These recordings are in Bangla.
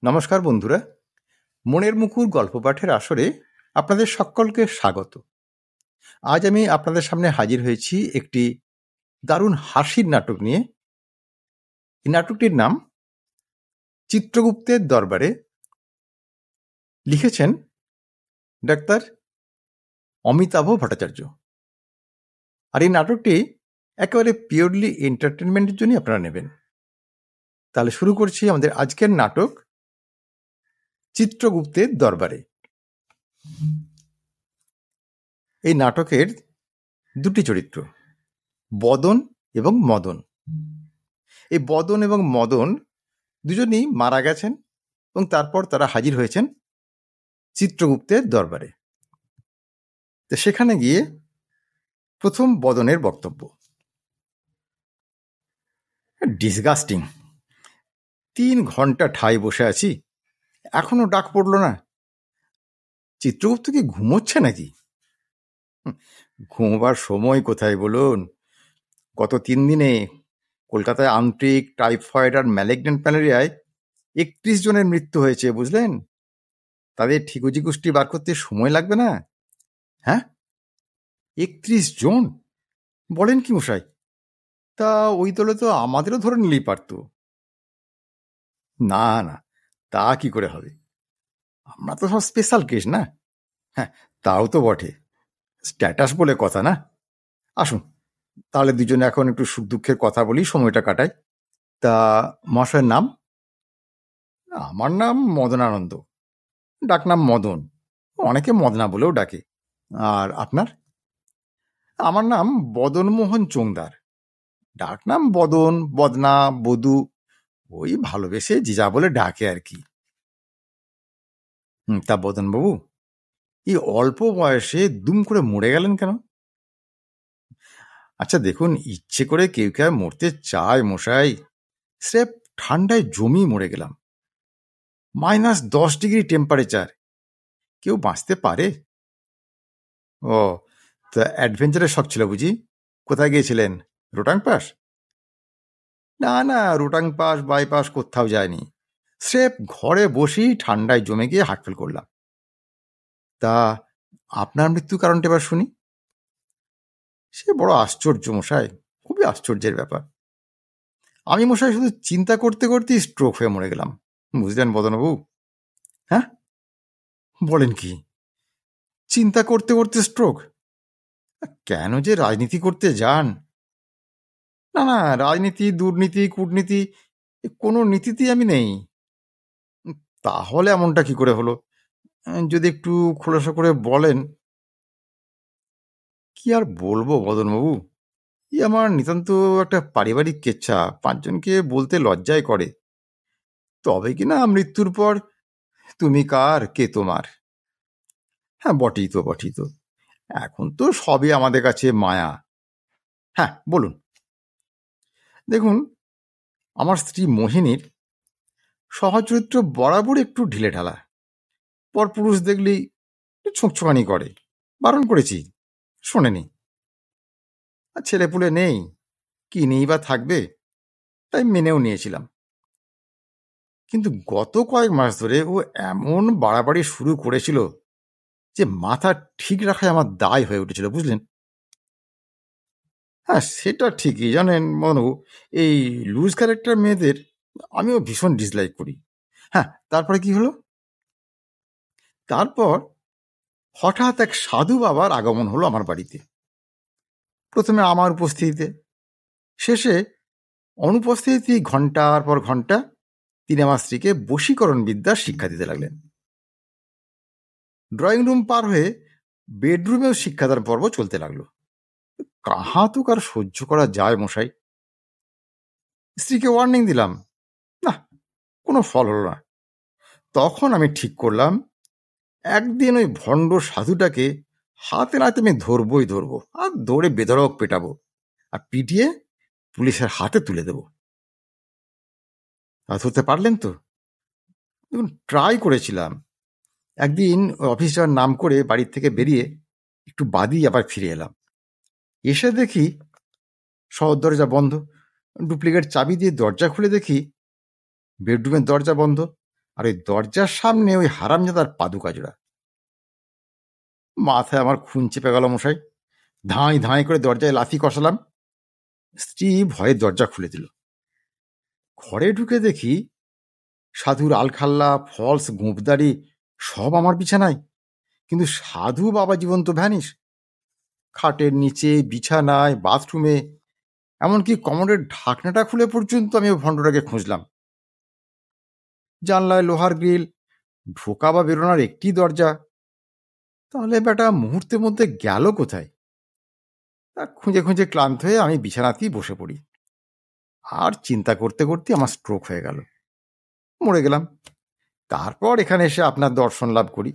নমস্কার বন্ধুরা, মনের মুকুর গল্প পাঠের আসরে আপনাদের সকলকে স্বাগত। আজ আমি আপনাদের সামনে হাজির হয়েছি একটি দারুণ হাসির নাটক নিয়ে। এই নাটকটির নাম চিত্রগুপ্তের দরবারে। লিখেছেন ডাক্তার অমিতাভ ভট্টাচার্য। আর এই নাটকটি একেবারে পিওরলি এন্টারটেনমেন্টের জন্য আপনারা নেবেন। তাহলে শুরু করছি আমাদের আজকের নাটক চিত্রগুপ্তের দরবারে। এই নাটকের দুটি চরিত্র, বদন এবং মদন। এই বদন এবং মদন দুজনেই মারা গেছেন এবং তারপর তারা হাজির হয়েছেন চিত্রগুপ্তের দরবারে। তো সেখানে গিয়ে প্রথম বদনের বক্তব্য। ডিসগাস্টিং! 3 ঘন্টা ঠাই বসে আছি, এখনো ডাক পড়ল না। চিত্রগুপ্ত কি ঘুমোচ্ছে নাকি? ঘুমোবার সময় কোথায় বলুন? গত 3 দিনে কলকাতায় আন্ত্রিক, টাইফয়েড আর ম্যালিগন্যান্ট ম্যালেরিয়ায় 31 জনের মৃত্যু হয়েছে, বুঝলেন? তাদের ঠিকুজি গোষ্ঠী বার করতে সময় লাগবে না? হ্যাঁ, 31 জন? বলেন কি মশাই? তা ওই দলে তো আমাদেরও ধরে নিলেই পারত। না না, তা কি করে হবে? আমরা তো সব স্পেশাল কেস না। হ্যাঁ, তাও তো বটে, স্ট্যাটাস বলে কথা না। আসুন তাহলে দুজনে এখন একটু সুখ দুঃখের কথা বলি, সময়টা কাটাই। তা মশাইয়ের নাম? আমার নাম মদনানন্দ, ডাকনাম মদন, অনেকে মদনা বলেও ডাকে। আর আপনার? আমার নাম বদনমোহন চোংদার, ডাকনাম বদন, বদনা, বধু, ওই ভালোবেসে জিজা বলে ডাকে আর কি। তা বদনবাবু, এই অল্প বয়সে দুম করে মরে গেলেন কেন? আচ্ছা দেখুন, ইচ্ছে করে কেউ কেউ মরতে চায় মশাই? স্রেফ ঠান্ডায় জমি মরে গেলাম। -10 ডিগ্রি টেম্পারেচার, কেউ বাঁচতে পারে? ও, তা অ্যাডভেঞ্চারের শখ ছিল বুঝি? কোথায় গিয়েছিলেন? রোটাং পাস? না না, রোটাং পাস বাইপাস কোথাও যায়নি, স্রেফ ঘরে বসেই ঠান্ডায় জমে গিয়ে হার্টফেল করলাম। তা আপনার মৃত্যু কারণটা এবার শুনি। সে বড় আশ্চর্য মশাই, খুবই আশ্চর্যের ব্যাপার। আমি মশাই শুধু চিন্তা করতে করতেই স্ট্রোক হয়ে মরে গেলাম, বুঝলেন বদনবাবু? হ্যাঁ, বলেন কি? চিন্তা করতে করতে স্ট্রোক? কেন যে রাজনীতি করতে যান? না না, রাজনীতি, দুর্নীতি, কূটনীতি, কোনো নীতিতেই আমি নেই। তাহলে এমনটা কি করে হলো? যদি একটু খোলাসা করে বলেন। কি আর বলবো বদনবাবু, আমার নিতান্ত একটা পারিবারিক কেচ্ছা, 5 জনকে বলতে লজ্জায় করে। তবে কিনা মৃত্যুর পর তুমি কার, কে তোমার। হ্যাঁ, বটেই তো, বটেই তো। এখন তো সবই আমাদের কাছে মায়া। হ্যাঁ, বলুন। দেখুন, আমার স্ত্রী মোহিনীর সহচরিত্র বরাবর একটু ঢিলে ঢালা, পর পুরুষ দেখলেই ছোঁকছোকানি করে। বারণ করেছি, শোনেনি। আর ছেলেপুলে নেই, কি নেই বা থাকবে, তাই মেনেও নিয়েছিলাম। কিন্তু গত কয়েক মাস ধরে ও এমন বাড়াবাড়ি শুরু করেছিল যে মাথা ঠিক রাখাই আমার দায় হয়ে উঠেছিল, বুঝলেন? হ্যাঁ, সেটা ঠিকই, জানেন মনু, এই লুজ ক্যারেক্টার মেয়েদের আমিও ভীষণ ডিসলাইক করি। হ্যাঁ, তারপরে কি হলো? তারপর হঠাৎ এক সাধু বাবার আগমন হলো আমার বাড়িতে। প্রথমে আমার উপস্থিতিতে, শেষে অনুপস্থিতি ঘন্টার পর ঘন্টা তিনি আমার স্ত্রীকে বশীকরণ বিদ্যার শিক্ষা দিতে লাগলেন। ড্রয়িং রুম পার হয়ে বেডরুমেও শিক্ষাদান পর্ব চলতে লাগলো। কাহা তো কার সহ্য করা যায় মশাই? স্ত্রীকে ওয়ার্নিং দিলাম, না, কোনো ফল হলো না। তখন আমি ঠিক করলাম, একদিন ওই ভণ্ড সাধুটাকে হাতে নাতে আমি ধরবই ধরবো, আর ধরে বেধড়ক পেটাবো, আর পিটিয়ে পুলিশের হাতে তুলে দেবো। ধরতে পারলেন তো? দেখুন, ট্রাই করেছিলাম। একদিন অফিস যাওয়ার নাম করে বাড়ির থেকে বেরিয়ে একটু বাদই আবার ফিরে এলাম। এসে দেখি শহর দরজা বন্ধ। ডুপ্লিকেট চাবি দিয়ে দরজা খুলে দেখি বেডরুমের দরজা বন্ধ, আর ওই দরজার সামনে ওই হারামজাদার পাদুকা জোড়া। মাথায় আমার খুন চেপে গেল মশাই। ধাঁই ধাঁই করে দরজায় লাথি কষালাম। স্ত্রী ভয়ে দরজা খুলে দিল। ঘরে ঢুকে দেখি সাধুর আলখাল্লা, ফলস, গোঁপদারি সব আমার বিছানায়, কিন্তু সাধু বাবা জীবন্ত ভ্যানিশ। খাটের নিচে, বিছানায়, বাথরুমে, এমনকি কমোডের ঢাকনাটা খুলে পর্যন্ত আমি ভণ্ডটাকে খুঁজলাম। জানলায় লোহার গ্রিল, ঢোকা বা বেরোনোর একটি দরজা। তাহলে বেটা মুহূর্তের মধ্যে গেল কোথায়? তা খুঁজে খুঁজে ক্লান্ত হয়ে আমি বিছানাতেই বসে পড়ি। আর চিন্তা করতে করতে আমার স্ট্রোক হয়ে গেল, মরে গেলাম। তারপর এখানে এসে আপনার দর্শন লাভ করি।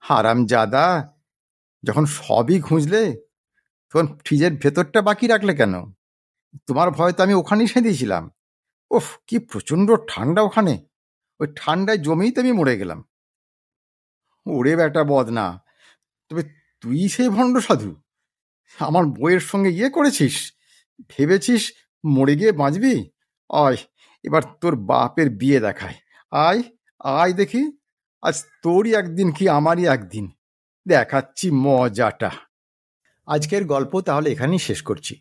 হারামজাদা, যখন সবই খুঁজলে তখন ফ্রিজের ভেতরটা বাকি রাখলে কেন? তোমার ভয় তো আমি ওখানেই সেঁধিয়েছিলাম। ওফ, কি প্রচন্ড ঠান্ডা ওখানে! ওই ঠান্ডায় জমেই তো আমি মরে গেলাম। ওরে বেটা বদনা, তবে তুই সেই ভণ্ড সাধু? আমার বইয়ের সঙ্গে করেছিস? ভেবেছিস মরে গিয়ে বাঁচবি? আয়, এবার তোর বাপের বিয়ে দেখায়। আয় আয় দেখি, আজ তোরই একদিন কি আমারই একদিন, দেখাচ্ছি মজাটা। আজকের গল্প তাহলে এখানেই শেষ করছি।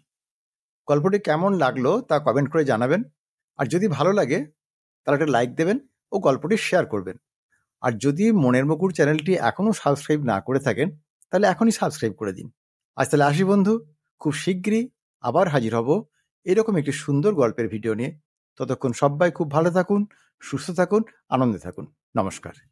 গল্পটি কেমন লাগলো তা কমেন্ট করে জানাবেন। আর যদি ভালো লাগে তাহলে একটা লাইক দেবেন ও গল্পটি শেয়ার করবেন। আর যদি মনের মুকুর চ্যানেলটি এখনও সাবস্ক্রাইব না করে থাকেন তাহলে এখনই সাবস্ক্রাইব করে দিন। আজ তাহলে আসি বন্ধু, খুব শিগগিরই আবার হাজির হব এরকম একটি সুন্দর গল্পের ভিডিও নিয়ে। ততক্ষণ সবাই খুব ভালো থাকুন, সুস্থ থাকুন, আনন্দে থাকুন। নমস্কার।